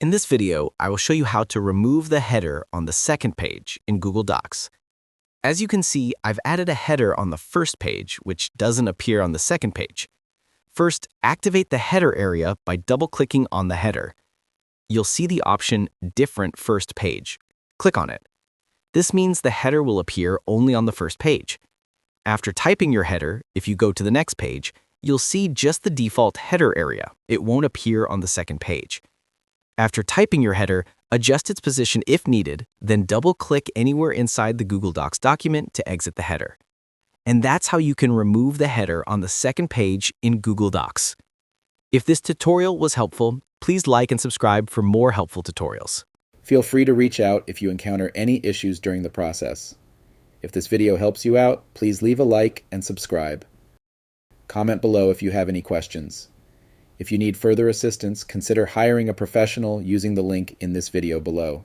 In this video, I will show you how to remove the header on the second page in Google Docs. As you can see, I've added a header on the first page, which doesn't appear on the second page. First, activate the header area by double-clicking on the header. You'll see the option Different First Page. Click on it. This means the header will appear only on the first page. After typing your header, if you go to the next page, you'll see just the default header area. It won't appear on the second page. After typing your header, adjust its position if needed, then double-click anywhere inside the Google Docs document to exit the header. And that's how you can remove the header on the second page in Google Docs. If this tutorial was helpful, please like and subscribe for more helpful tutorials. Feel free to reach out if you encounter any issues during the process. If this video helps you out, please leave a like and subscribe. Comment below if you have any questions. If you need further assistance, consider hiring a professional using the link in this video below.